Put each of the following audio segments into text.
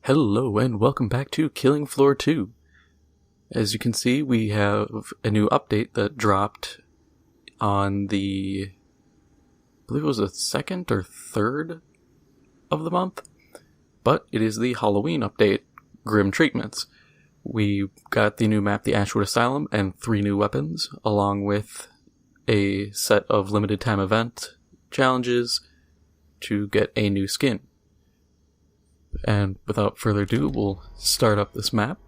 Hello and welcome back to Killing Floor 2. As you can see, we have a new update that dropped on the, I believe it was the 2nd or 3rd of the month, but it is the Halloween update, Grim Treatments. We got the new map, the Ashwood Asylum, and 3 new weapons, along with a set of limited time event challenges to get a new skin. And without further ado, we'll start up this map.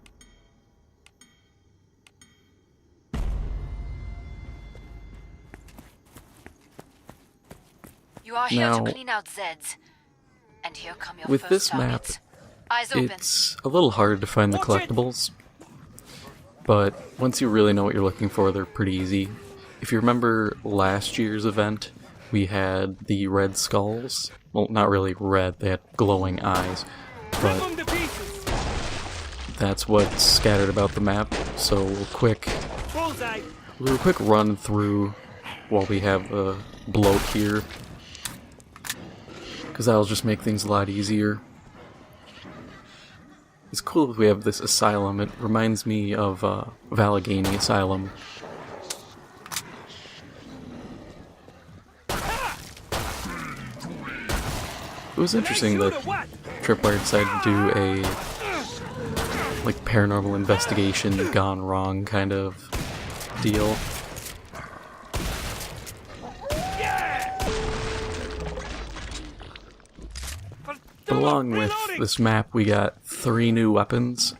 You are here Now, to clean out Zeds. And here come your with first this map, targets. Eyes open. it's a little hard to find the collectibles, but once you really know what you're looking for, they're pretty easy. If you remember last year's event, we had the red skulls. Well, not really red, they had glowing eyes, but that's what's scattered about the map, so we'll quick run through while we have a bloat here, because that'll just make things a lot easier. It's cool that we have this asylum. It reminds me of Allegheny Asylum. It was interesting that Tripwire decided to do a paranormal investigation gone wrong kind of deal. But along with this map, we got 3 new weapons.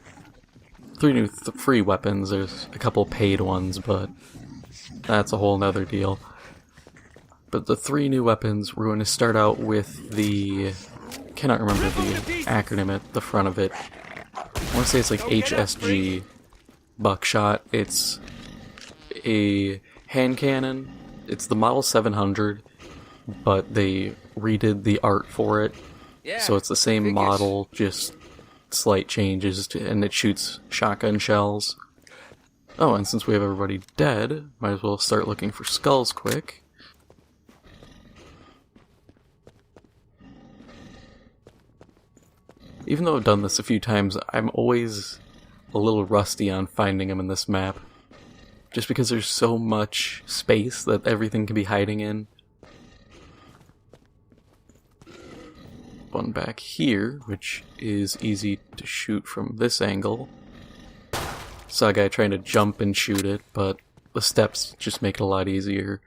3 new free weapons. There's a couple paid ones, but that's a whole nother deal. But the 3 new weapons, we're going to start out with the, cannot remember the acronym at the front of it. I want to say it's like HSG buckshot. It's a hand cannon. It's the Model 700, but they redid the art for it. So it's the same model, just slight changes, and it shoots shotgun shells. Oh, and since we have everybody dead, might as well start looking for skulls quick. Even though I've done this a few times, I'm always a little rusty on finding them in this map. Just because there's so much space that everything can be hiding in. One back here, which is easy to shoot from this angle. Saw a guy trying to jump and shoot it, but the steps just make it a lot easier.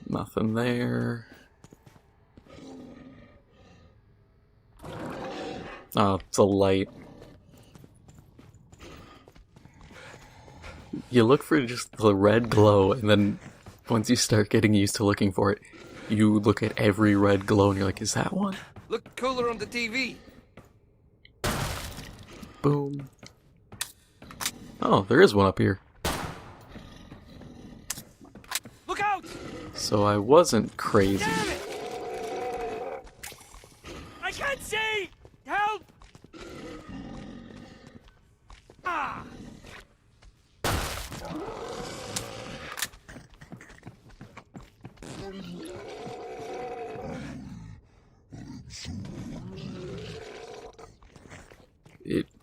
Nothing there. Oh, it's a light. You look for just the red glow, and then once you start getting used to looking for it, you look at every red glow and you're like, is that one? Look cooler on the TV. Boom. Oh, there is one up here. Look out! So I wasn't crazy. Damn it! I can't see! Help! Ah!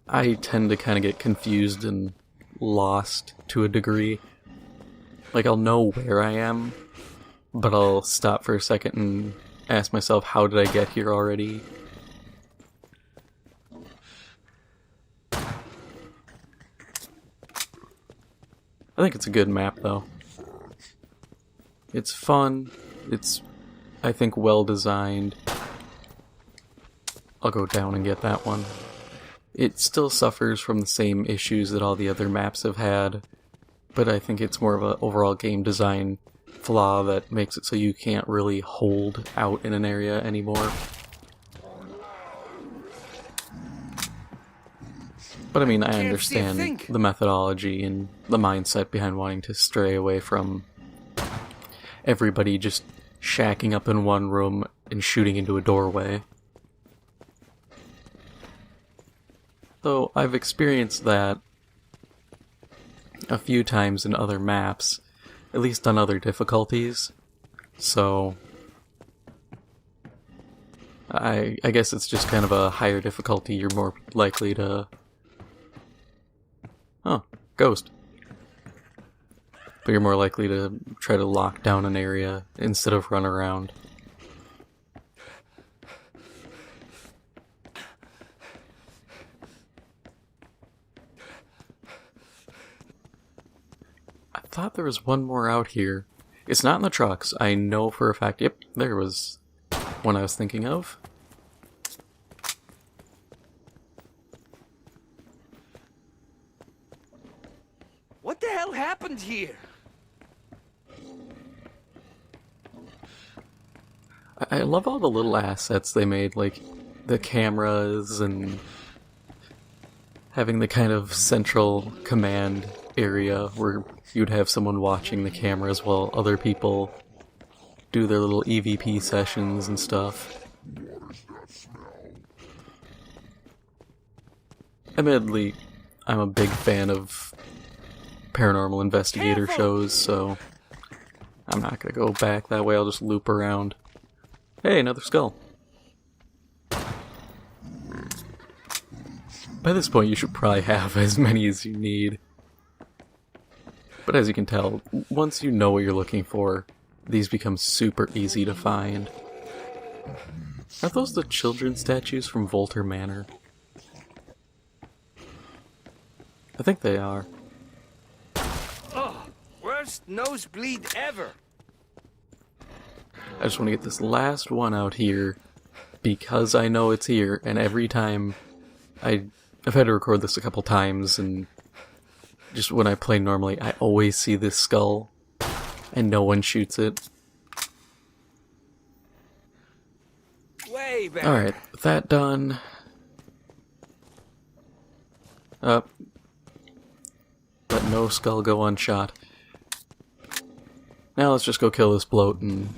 I tend to kind of get confused and lost to a degree. Like, I'll know where I am, but I'll stop for a second and ask myself, how did I get here already? I think it's a good map, though. It's fun. It's, I think, well designed. I'll go down and get that one. It still suffers from the same issues that all the other maps have had, but I think it's more of an overall game design flaw that makes it so you can't really hold out in an area anymore. But I mean, I understand the methodology and the mindset behind wanting to stray away from everybody just shacking up in one room and shooting into a doorway. Though I've experienced that a few times in other maps, at least on other difficulties, so I guess it's just kind of a higher difficulty. You're more likely to... Oh, ghost. But you're more likely to try to lock down an area instead of run around. I thought there was one more out here. It's not in the trucks. I know for a fact. Yep, there was one I was thinking of. What the hell happened here? I love all the little assets they made, like the cameras and having the kind of central command area where you'd have someone watching the cameras while other people do their little EVP sessions and stuff. Admittedly, I'm a big fan of paranormal investigator shows, so I'm not gonna go back that way. I'll just loop around. Hey, another skull. By this point, you should probably have as many as you need. But as you can tell, once you know what you're looking for, these become super easy to find. Are those the children's statues from Volter Manor? I think they are. Oh, worst nosebleed ever. I just want to get this last one out here because I know it's here, and every time I've had to record this a couple times, and just when I play normally, I always see this skull, and no one shoots it. Way back. Alright, with that done... Let no skull go unshot. Now let's just go kill this bloat and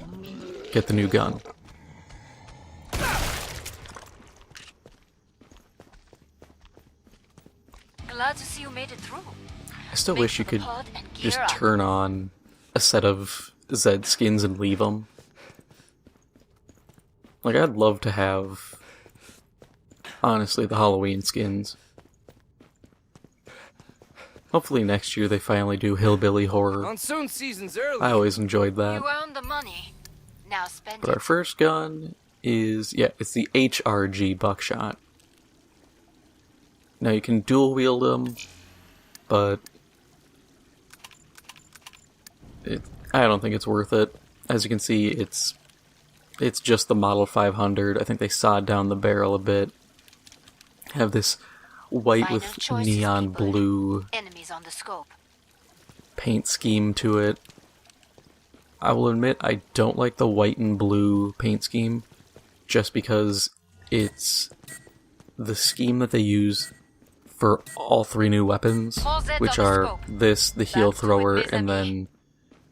get the new gun. Glad to see you made it through. I still Make wish you for the could pod and gear just up. turn on a set of Zed skins and leave them. Like, I'd love to have, honestly, the Halloween skins. Hopefully next year they finally do hillbilly horror. Monsoon season's early. I always enjoyed that. You earned the money. Now spend But our it. first gun is, yeah, it's the HRG buckshot. Now you can dual wield them, but I don't think it's worth it. As you can see, it's just the Model 500. I think they sawed down the barrel a bit. Have this white Final with choices, neon people. blue Enemies on the scope. paint scheme to it. I will admit I don't like the white and blue paint scheme, just because it's the scheme that they use for all three new weapons, All Zeds which on the are scope. this, the heel Back to it, thrower, mes and amis. then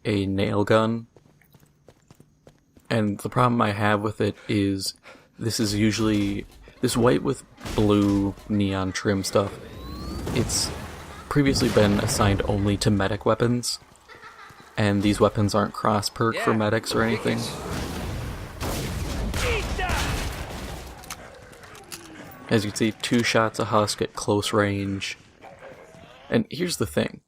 a nail gun. And the problem I have with it is this is usually this white with blue neon trim stuff. It's previously been assigned only to medic weapons, and these weapons aren't cross perk for Yeah. medics or anything. Eat that! As you can see, 2 shots of husk at close range. And here's the thing.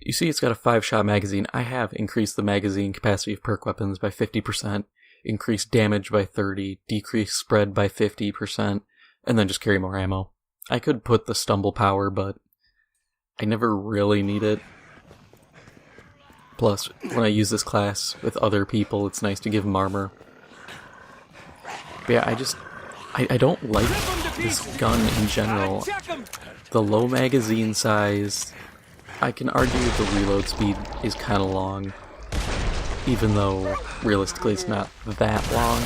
You see it's got a 5-shot magazine. I have increased the magazine capacity of perk weapons by 50%, increased damage by 30%, decreased spread by 50%, and then just carry more ammo. I could put the stumble power, but I never really need it. Plus, when I use this class with other people, it's nice to give them armor. But yeah, I don't like this gun in general. Check 'em. The low magazine size, I can argue the reload speed is kind of long, even though realistically it's not that long.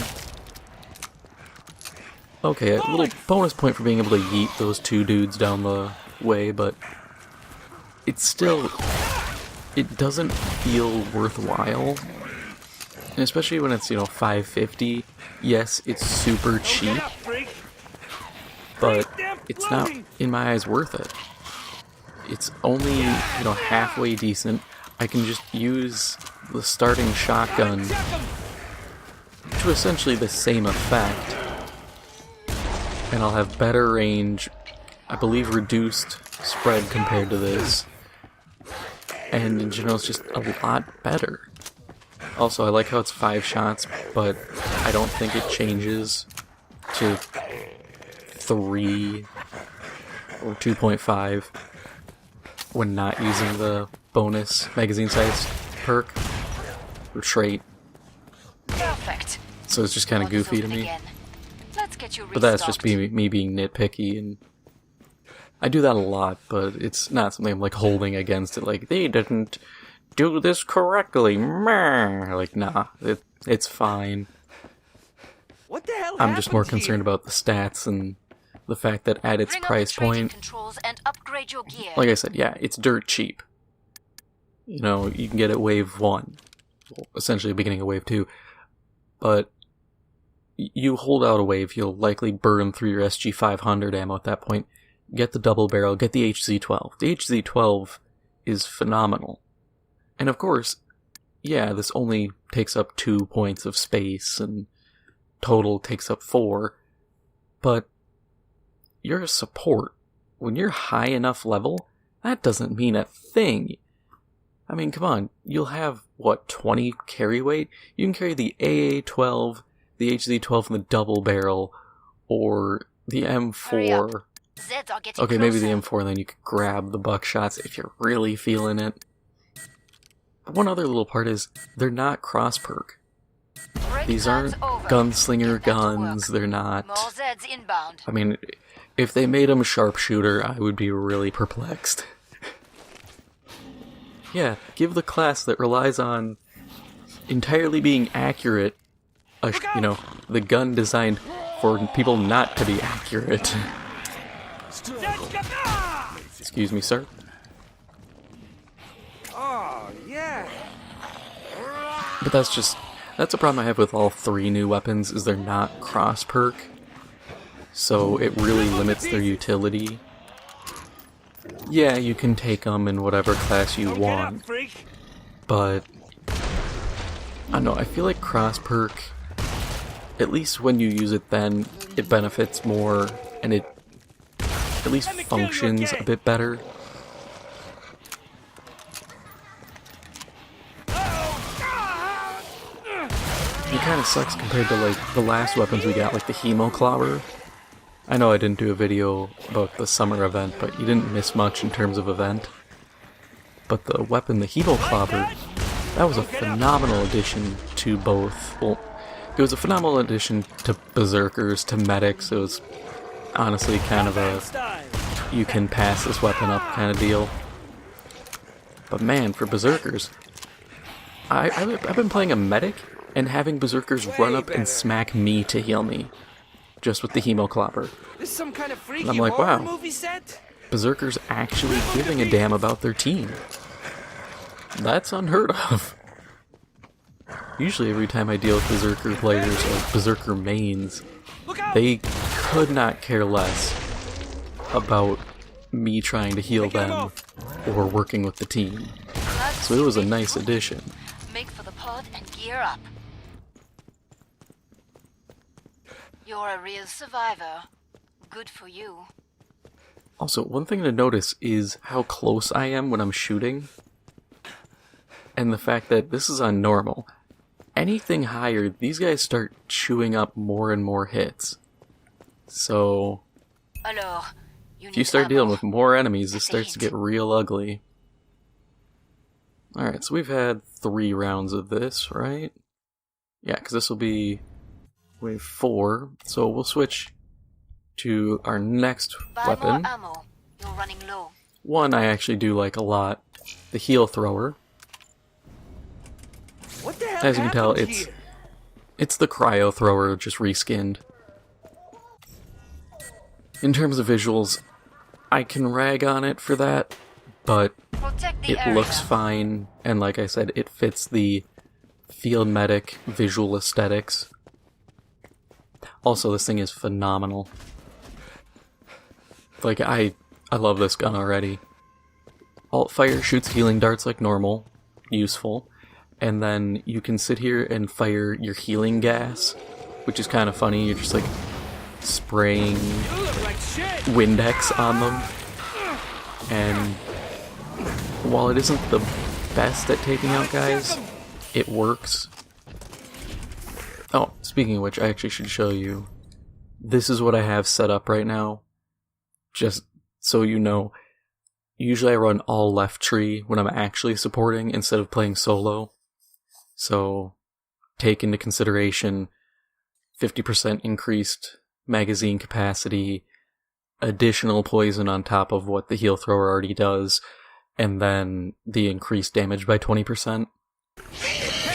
Okay, a little bonus point for being able to yeet those 2 dudes down the way, but it's still, it doesn't feel worthwhile. And especially when it's, $5.50. Yes, it's super Get cheap, up, freak. but it's not, in my eyes, worth it. It's only, halfway decent. I can just use the starting shotgun Check 'em. to do essentially the same effect. And I'll have better range, I believe reduced spread compared to this. And in general, it's just a lot better. Also, I like how it's 5 shots, but I don't think it changes to 3 or 2.5 when not using the bonus magazine size perk or trait. Perfect. So it's just kind of Doors goofy to open me. again. Let's get you But that's just restocked. me being nitpicky, and I do that a lot, but it's not something I'm like holding against it, like, they didn't do this correctly. Meh. Like, nah, it's fine. What the hell I'm just more happened concerned here? about the stats and the fact that at its Bring up price the trading point, controls and upgrade your gear. like I said, yeah, it's dirt cheap. You know, you can get it wave 1, well, essentially beginning of wave 2, but you hold out a wave, you'll likely burn through your SG-500 ammo at that point. Get the double barrel, get the HZ-12. The HZ-12 is phenomenal. And of course, yeah, this only takes up 2 points of space, and total takes up 4, but you're a support. When you're high enough level, that doesn't mean a thing. I mean, come on, you'll have, what, 20 carry weight? You can carry the AA-12, the HZ-12 and the double barrel, or the M4. Zeds are getting Okay, maybe the closer. M4, and then you could grab the buckshots if you're really feeling it. But one other little part is, they're not cross-perk. Break These time's aren't over. gunslinger Get back to guns, work. they're not... More Zeds inbound. I mean, if they made them sharpshooter, I would be really perplexed. Yeah, give the class that relies on entirely being accurate, you know, the gun designed for people not to be accurate. Excuse me, sir. Oh, yeah. But that's a problem I have with all 3 new weapons, is they're not cross-perk. So it really limits their utility. Yeah, you can take them in whatever class you Don't get up, want, freak. but I don't know, I feel like cross-perk, at least when you use it then, it benefits more, and it at least functions a bit better. It kind of sucks compared to like the last weapons we got, like the Hemoclobber. I know I didn't do a video about the summer event, but you didn't miss much in terms of event. But the weapon, the Hemoclobber, that was a phenomenal addition to both. Well, it was a phenomenal addition to Berserkers, to Medics. It was honestly kind of a you can pass this weapon up kind of deal. But man, for Berserkers, I've been playing a Medic and having Berserkers run up and smack me to heal me, just with the Hemoclobber. This is some kind of freaky I'm like, horror wow. movie set? Berserkers actually giving a damn about their team. That's unheard of. Usually every time I deal with Berserker players or Berserker mains, Look out! they could not care less about me trying to heal them or working with the team. So it was a nice addition. Make for the pod and gear up. You're a real survivor. Good for you. Also, one thing to notice is how close I am when I'm shooting, and the fact that this is on normal. Anything higher, these guys start chewing up more and more hits. So, Alors, if you start dealing with more enemies, this starts to get real ugly. Alright, so we've had 3 rounds of this, right? Yeah, because this will be wave 4, so we'll switch to our next Buy weapon. more ammo. You're running low. One I actually do like a lot, the Heal Thrower. What the hell As you can tell, happened here? it's the Cryo Thrower, just reskinned. In terms of visuals, I can rag on it for that, but Protect the it area. looks fine, and like I said, it fits the field medic visual aesthetics. Also, this thing is phenomenal. Like, I love this gun already. Alt fire shoots healing darts like normal. Useful. and then you can sit here and fire your healing gas, which is kind of funny. You're just like spraying You look like shit. Windex on them, and while it isn't the best at taking out guys, it works. Oh, speaking of which, I actually should show you. This is what I have set up right now, just so you know. Usually I run all left tree when I'm actually supporting instead of playing solo. So, take into consideration 50% increased magazine capacity, additional poison on top of what the heal thrower already does, and then the increased damage by 20%.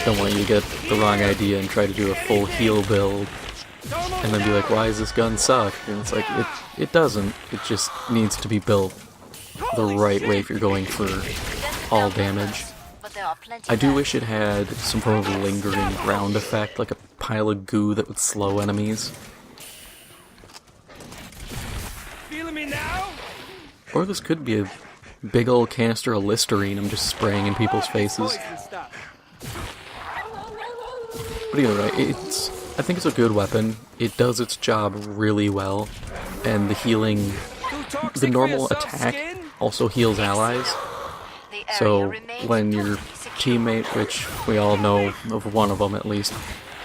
Don't want you to get the wrong idea and try to do a full heal build, and then be like, why does this gun suck? And it's like, it doesn't. It just needs to be built the right way if you're going for all damage. I do wish it had some form of lingering ground effect, like a pile of goo that would slow enemies. Feeling me now? Or this could be a big old canister of Listerine I'm just spraying in people's faces. But either way, I think it's a good weapon. It does its job really well, and the healing, the normal attack also heals allies. So when your teammate, which we all know of one of them at least,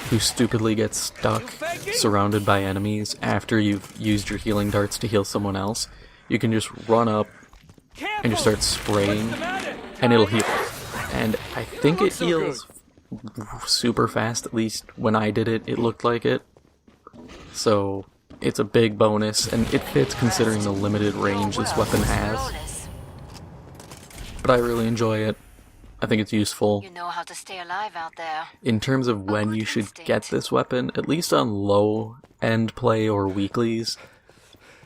who stupidly gets stuck surrounded by enemies after you've used your healing darts to heal someone else, you can just run up and just start spraying, and it'll heal. And I think it heals super fast, at least when I did it, it looked like it. So it's a big bonus, and it fits considering the limited range this weapon has. But I really enjoy it. I think it's useful. You know how to stay alive out there. In terms of when you should get this weapon, at least on low-end play or weeklies,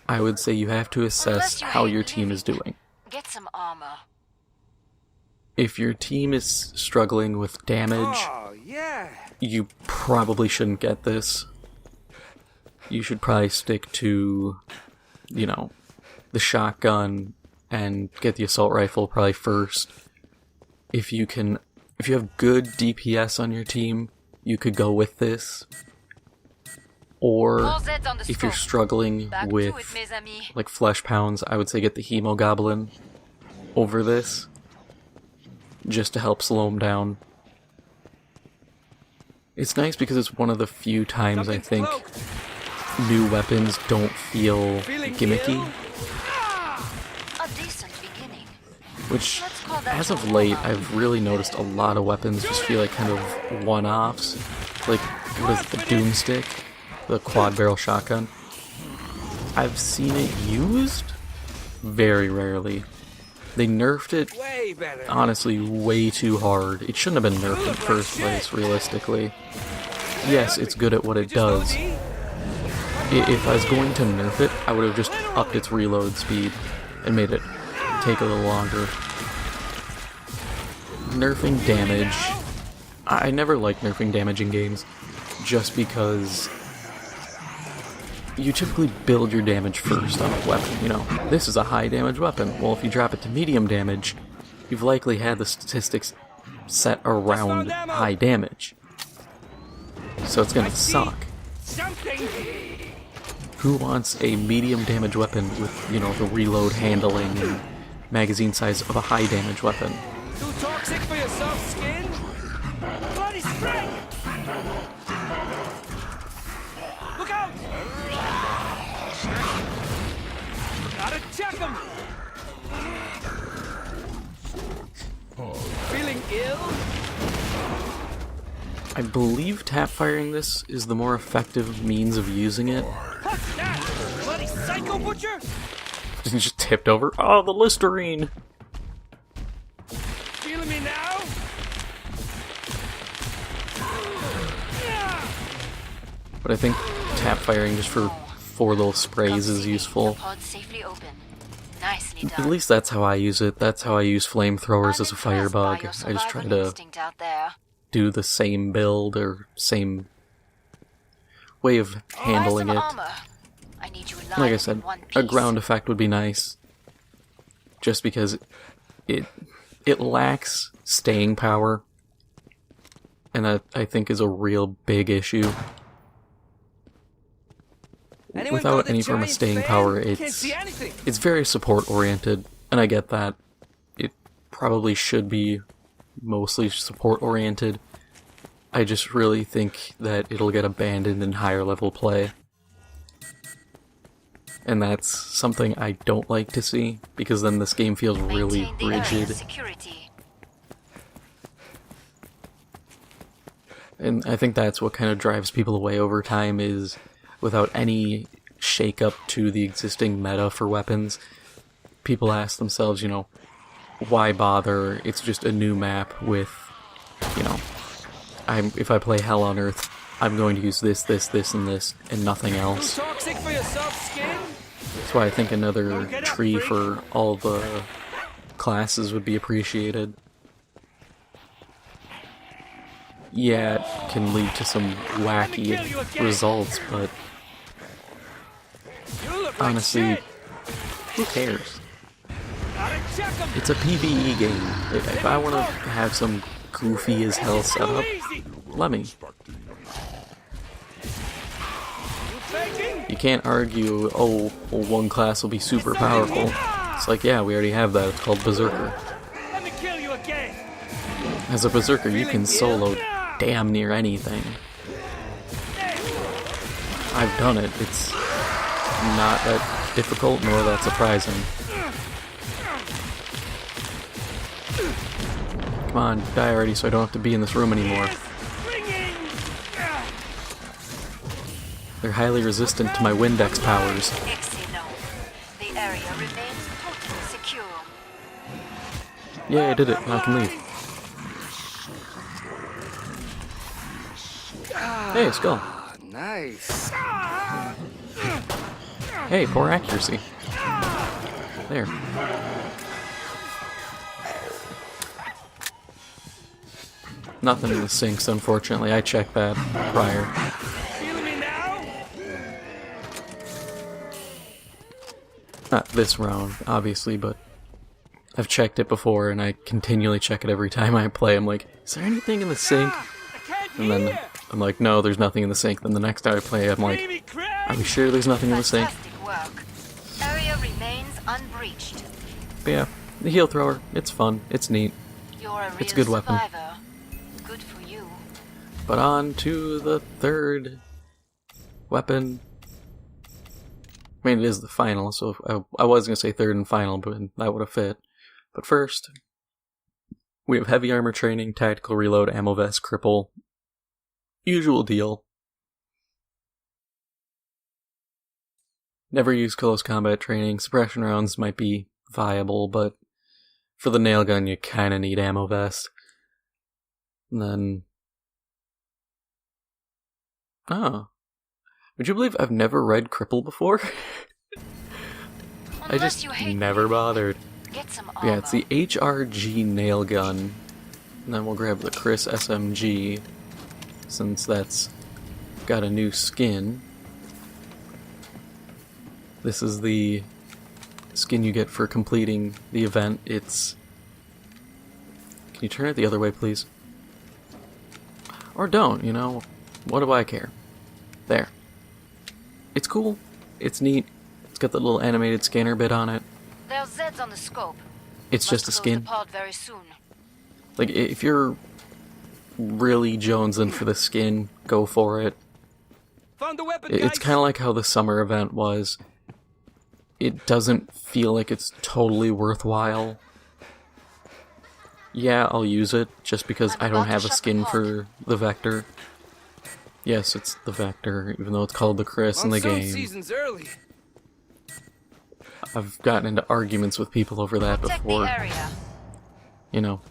I would say you have to assess how your team is doing. Get some armor. If your team is struggling with damage, you probably shouldn't get this. You should probably stick to, you know, the shotgun and get the assault rifle probably first. If you have good DPS on your team, you could go with this. Or if you're struggling with like flesh pounds, I would say get the Hemogoblin over this, just to help slow them down. It's nice because it's one of the few times I think new weapons don't feel gimmicky. Which, as of late, I've really noticed a lot of weapons just feel like kind of one-offs. Like, what is it, the Doomstick? The quad-barrel shotgun? I've seen it used very rarely. They nerfed it, honestly, way too hard. It shouldn't have been nerfed in the first place, realistically. Yes, it's good at what it does. If I was going to nerf it, I would have just upped its reload speed and made it take a little longer. Nerfing damage. I never like nerfing damage in games, just because you typically build your damage first on a weapon. You know, this is a high damage weapon. Well, if you drop it to medium damage, you've likely had the statistics set around high damage. So it's gonna suck. Who wants a medium damage weapon with, you know, the reload handling and magazine size of a high damage weapon? Too toxic for your soft skin? Bloody spray! Look out! Gotta check him! Feeling ill? I believe tap firing this is the more effective means of using it. What's that? Bloody psycho butcher? Just tipped over. Oh, the Listerine! Feeling me now? But I think tap firing just for 4 little sprays is useful. At least that's how I use it. That's how I use flamethrowers as a firebug. I just try to do the same build or same way of handling it. Like I said, a ground effect would be nice, just because it lacks staying power. and that I think is a real big issue. Without any form of staying power, it's very support-oriented, and I get that. It probably should be mostly support-oriented. I just really think that it'll get abandoned in higher-level play. And that's something I don't like to see, because then this game feels really rigid. And I think that's what kind of drives people away over time, is without any shake-up to the existing meta for weapons, people ask themselves, you know, why bother? It's just a new map with, you know, if I play Hell on Earth, I'm going to use this, and this, and nothing else. That's why I think another tree for all the classes would be appreciated. Yeah, it can lead to some wacky results, but honestly, who cares? It's a PvE game. If I want to have some goofy as hell setup, let me. You can't argue, oh, well, one class will be super powerful. It's like, yeah, we already have that. It's called Berserker. As a Berserker, you can solo damn near anything. I've done it. It's not that difficult, nor that surprising. Come on, die already so I don't have to be in this room anymore. They're highly resistant to my Windex powers. The area remains totally secure. Yeah, I did it. Now I can leave. Hey, skull. Nice. Hey, poor accuracy. There. Nothing in the sinks, unfortunately. I checked that prior. Not this round, obviously, but I've checked it before, and I continually check it every time I play. I'm like, is there anything in the sink? And then I'm like, no, there's nothing in the sink. Then the next time I play, I'm like, are we sure there's nothing in the sink? Area remains unbreached. But yeah, the heal thrower, it's fun, it's neat, it's a good weapon. Good for you. But on to the third weapon. I mean, it is the final, so I was going to say third and final, but that would have fit. But first, we have heavy armor training, tactical reload, ammo vest, cripple. Usual deal. Never use close combat training. Suppression rounds might be viable, but for the nail gun, you kind of need ammo vest. And then... oh. Would you believe I've never read Cripple before? I just never bothered. Yeah, it's the HRG nail gun. And then we'll grab the Chris SMG, since that's got a new skin. This is the skin you get for completing the event. It's... can you turn it the other way, please? Or don't, you know? What do I care? There. It's cool. It's neat. It's got the little animated scanner bit on it. There's Zeds on the scope. It's just a skin. Very soon. Like, if you're really jonesing for the skin, go for it. Found the weapon, It's kind of like how the summer event was. It doesn't feel like it's totally worthwhile. Yeah, I'll use it, just because I don't have a skin for the Vector. Yes, it's the Vector, even though it's called the Chris in the game. Season's early. I've gotten into arguments with people over that before. You know,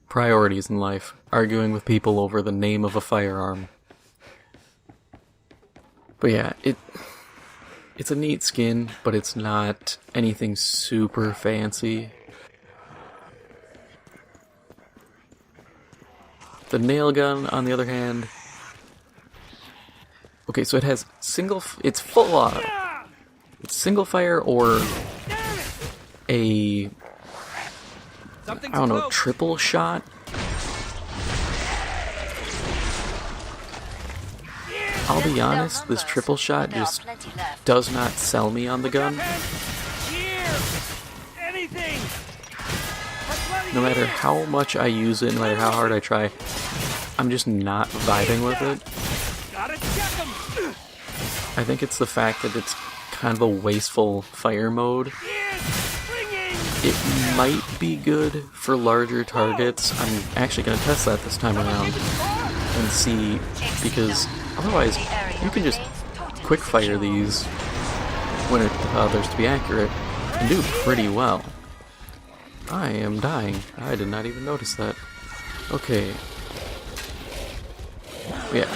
priorities in life. Arguing with people over the name of a firearm. But yeah, it's a neat skin, but it's not anything super fancy. The nail gun, on the other hand... okay, so it has it's full auto. It's single fire or a... I don't know, triple shot? I'll be honest, this triple shot just does not sell me on the gun. No matter how much I use it, no matter how hard I try, I'm just not vibing with it. I think it's the fact that it's kind of a wasteful fire mode. It might be good for larger targets. I'm actually going to test that this time around and see, because otherwise you can just quick fire these when it bothers to be accurate and do pretty well. I am dying. I did not even notice that. Okay. Yeah.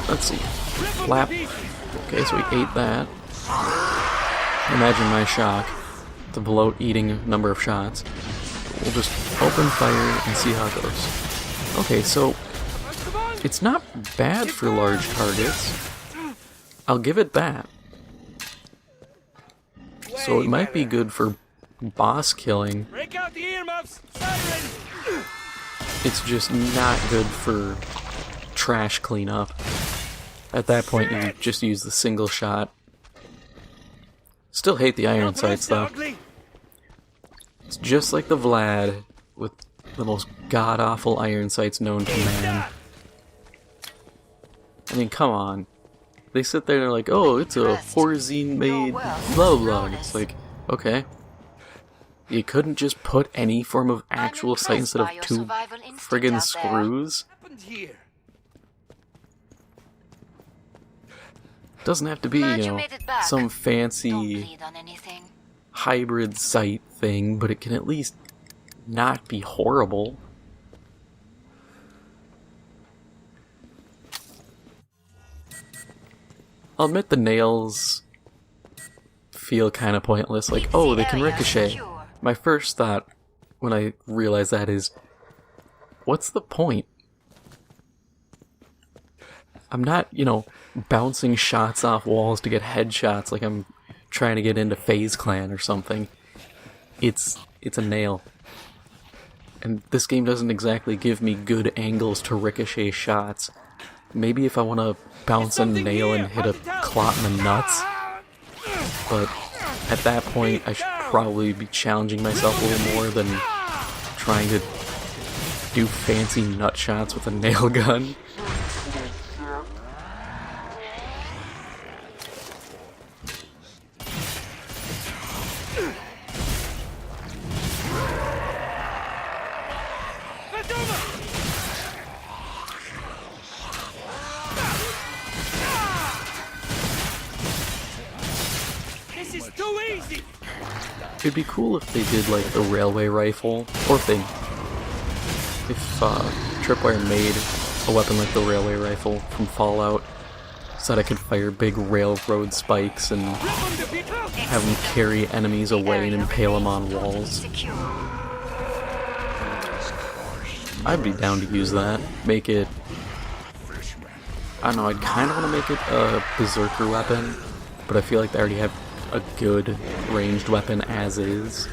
Let's see. Flap. Okay, so we ate that. Imagine my shock. The bloat eating number of shots. We'll just open fire and see how it goes. Okay, so it's not bad for large targets. I'll give it that. So it might be good for boss killing. It's just not good for trash cleanup. At that point, you just use the single shot. Still hate the iron sights though. It's just like the Vlad with the most god-awful iron sights known to man. I mean, come on. They sit there and they're like, oh, it's a Horzine-made blah blah. And it's like, okay. You couldn't just put any form of actual sight instead of two friggin' screws? Doesn't have to be, you know, some fancy hybrid sight thing, but it can at least not be horrible. I'll admit the nails feel kind of pointless, like, oh, they can ricochet. My first thought when I realized that is, what's the point? I'm not, you know, bouncing shots off walls to get headshots like I'm trying to get into FaZe Clan or something. It's a nail. And this game doesn't exactly give me good angles to ricochet shots. Maybe if I want to bounce a nail and hit a clot in the nuts. But at that point, I should probably be challenging myself a little more than trying to do fancy nut shots with a nail gun. It'd be cool if they did like the railway rifle, or if Tripwire made a weapon like the railway rifle from Fallout, so that I could fire big railroad spikes and have them carry enemies away and impale them on walls. I'd be down to use that. Make it... I don't know, I'd kind of want to make it a berserker weapon, but I feel like they already have a good ranged weapon as is.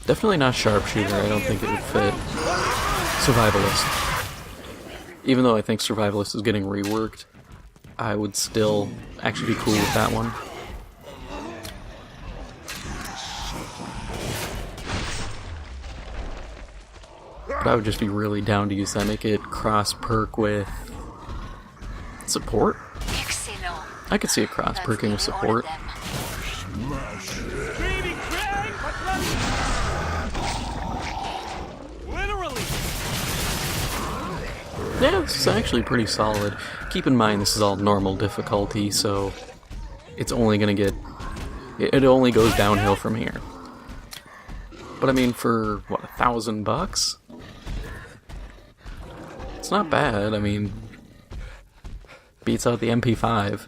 Definitely not sharpshooter, I don't think it would fit. Survivalist. Even though I think Survivalist is getting reworked, I would still actually be cool with that one. But I would just be really down to use that. Make it cross-perk with support? I could see a cross-perking with support. Yeah, it's actually pretty solid. Keep in mind this is all normal difficulty, so it's only gonna get... It only goes downhill from here. But I mean, for, what, $1,000? It's not bad, I mean... Beats out the MP5.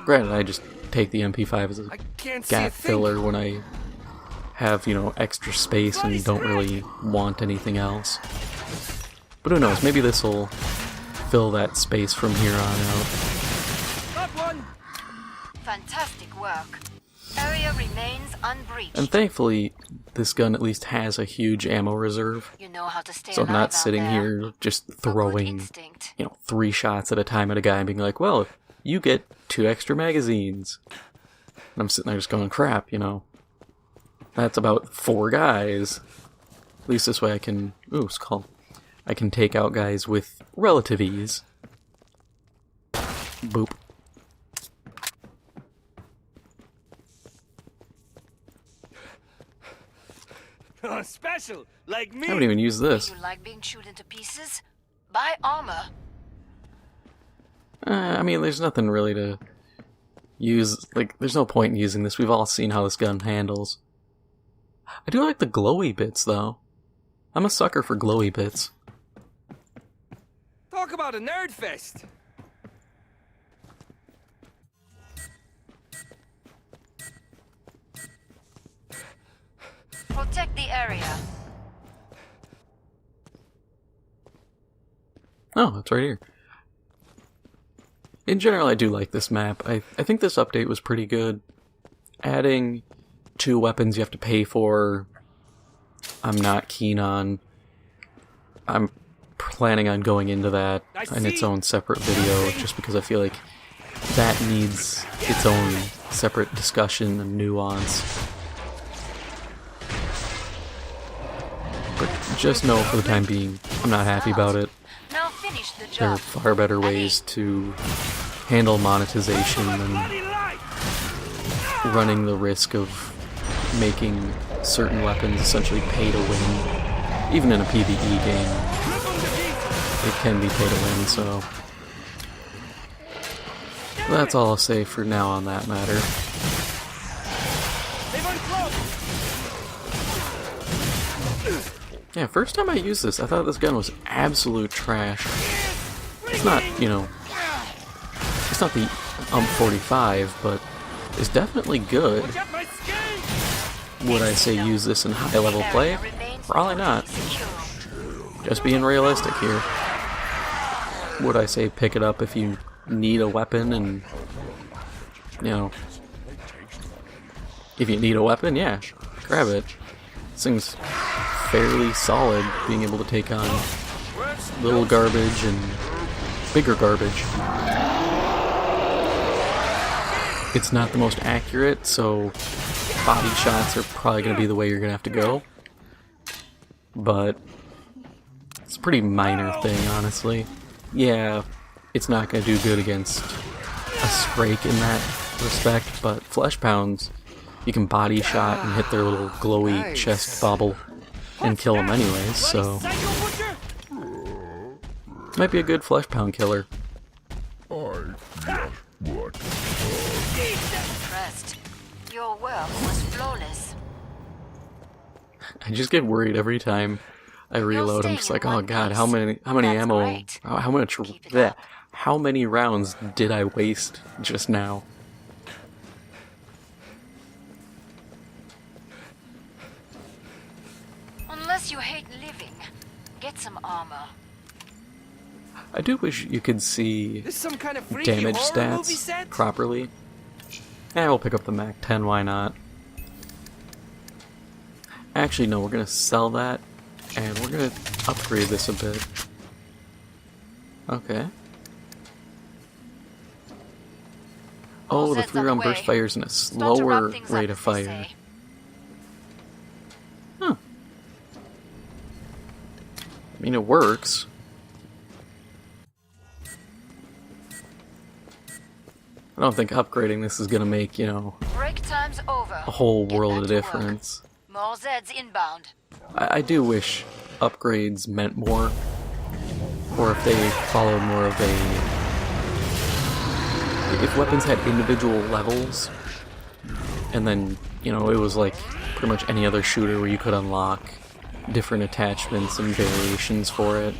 Granted, I just take the MP5 as a gap filler when I have, you know, extra space and don't really want anything else. But who knows, maybe this will fill that space from here on out. Fantastic work. Area remains unbreached. And thankfully, this gun at least has a huge ammo reserve. You know how to stay So I'm alive not out sitting there. here just A good throwing, instinct. 3 shots at a time at a guy and being like, well, you get 2 extra magazines. And I'm sitting there just going, crap, That's about 4 guys. At least this way I can, I can take out guys with relative ease. Boop. Oh, special, like me. I haven't even used this. You like being chewed into pieces? Buy armor. I mean, there's nothing really to use. There's no point in using this. We've all seen how this gun handles. I do like the glowy bits, though. I'm a sucker for glowy bits. Talk about a nerd fest. Protect the area. Oh, it's right here. In general, I do like this map. I think this update was pretty good. Adding 2 weapons you have to pay for, I'm not keen on. I'm planning on going into that in its own separate video, just because I feel like that needs its own separate discussion and nuance. But just know for the time being, I'm not happy about it. Now finish the There are job. far better ways to handle monetization than running the risk of making certain weapons essentially pay to win. Even in a PvE game, it can be pay to win, so that's all I'll say for now on that matter. Yeah, first time I used this, I thought this gun was absolute trash. It's not, it's not the UMP-45, but it's definitely good. Would I say use this in high-level play? Probably not. Just being realistic here. Would I say pick it up if you need a weapon and, if you need a weapon, yeah, grab it. This thing's fairly solid, being able to take on little garbage and bigger garbage. It's not the most accurate, so body shots are probably going to be the way you're going to have to go. But it's a pretty minor thing, honestly. Yeah, it's not going to do good against a Sprake in that respect, but flesh pounds, you can body shot and hit their little glowy chest bobble and kill them anyways, so might be a good flesh pound killer. Impressed. Your work was flawless. I just get worried every time I reload. I'm just like, oh god, how many ammo, how many rounds did I waste just now? Unless you hate living, get some armor. I do wish you could see This some kind of freaky damage horror movie stats set? properly. Yeah, we'll pick up the MAC-10, why not? Actually, no, we're gonna sell that, and we're gonna upgrade this a bit. Okay. Oh, the All's 3-round burst underway. fires in a Start to wrap slower things rate up, of as they fire. say. Huh. I mean, it works. I don't think upgrading this is gonna make, Break time's over. a whole Get world back of to work. difference. More Zeds inbound. I do wish upgrades meant more, or if they followed more of a... If weapons had individual levels, and then, it was like pretty much any other shooter where you could unlock different attachments and variations for it.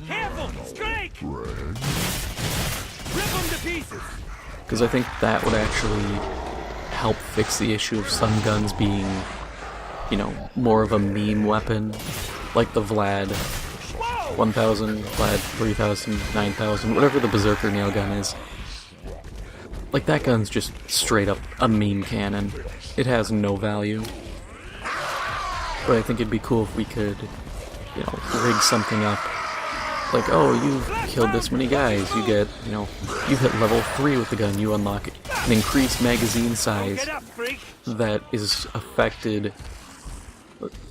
Careful! Strike! Rip them to pieces! Because I think that would actually help fix the issue of some guns being, more of a meme weapon, like the Vlad 1000, Vlad 3000, 9000, whatever the Berserker nail gun is. Like, that gun's just straight up a meme cannon. It has no value. But I think it'd be cool if we could, you know, rig something up. Like, oh, you've killed this many guys, you get, you know, you hit level 3 with the gun, you unlock an increased magazine size that is affected,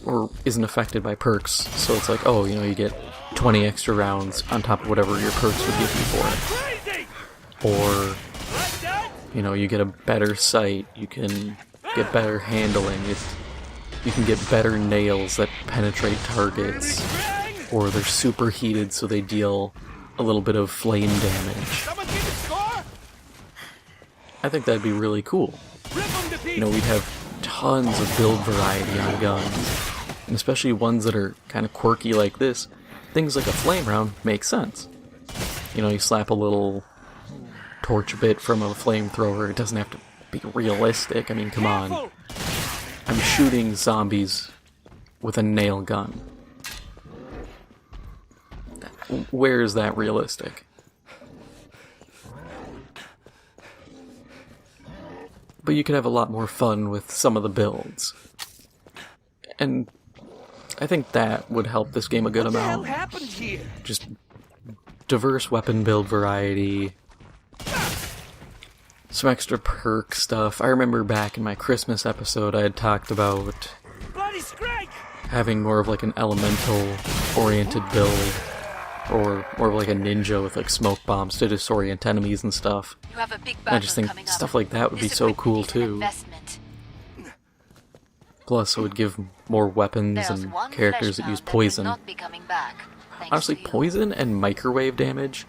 or isn't affected by perks. So it's like, oh, you know, you get 20 extra rounds on top of whatever your perks would give you for it. Or, you know, you get a better sight, you can get better handling, you can get better nails that penetrate targets, or they're super heated so they deal a little bit of flame damage. I think that'd be really cool. You know, we'd have tons of build variety on guns, and especially ones that are kind of quirky like this. Things like a flame round make sense. You know, you slap a little torch bit from a flamethrower, it doesn't have to be realistic, I mean, come on. I'm shooting zombies with a nail gun. Where is that realistic? But you could have a lot more fun with some of the builds. And I think that would help this game a good amount. What the hell happened here? Just diverse weapon build variety. Some extra perk stuff. I remember back in my Christmas episode I had talked about having more of like an elemental oriented build, or more of like a ninja with like smoke bombs to disorient enemies and stuff. You have a big I just think stuff like that would be so cool too. Plus it would give more weapons and characters that use poison. Honestly, poison and microwave damage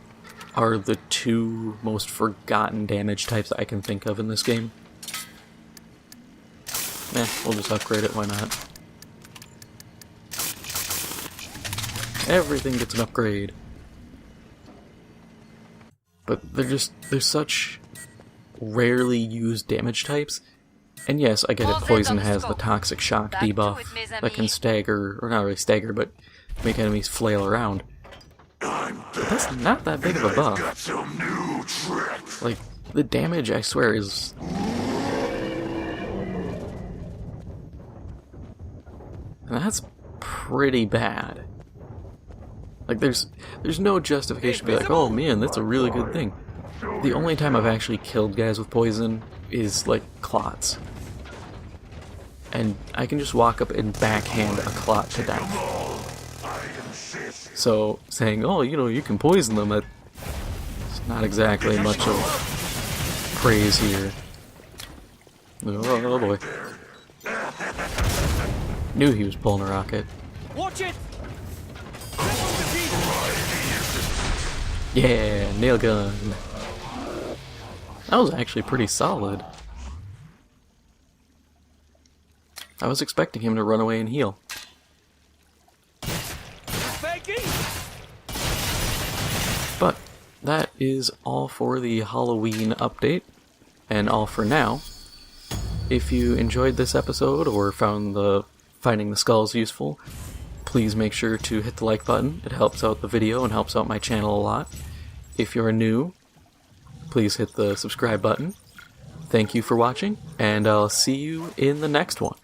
are the two most forgotten damage types I can think of in this game. We'll just upgrade it, why not? Everything gets an upgrade. But they're such rarely used damage types. And yes, I get it, poison has the toxic shock debuff that can stagger, or not really stagger, but make enemies flail around. But that's not that big of a buff. Like, the damage, I swear, is... And that's pretty bad. Like, there's no justification to be like, oh man, that's a really good thing. The only time I've actually killed guys with poison is, like, clots. And I can just walk up and backhand a clot to death. So, saying, oh, you know, you can poison them, it's not exactly much of praise here. Oh boy. Knew he was pulling a rocket. Watch it! Yeah, nail gun. That was actually pretty solid. I was expecting him to run away and heal. But that is all for the Halloween update, and all for now. If you enjoyed this episode or found finding the skulls useful, please make sure to hit the like button. It helps out the video and helps out my channel a lot. If you're new, please hit the subscribe button. Thank you for watching, and I'll see you in the next one.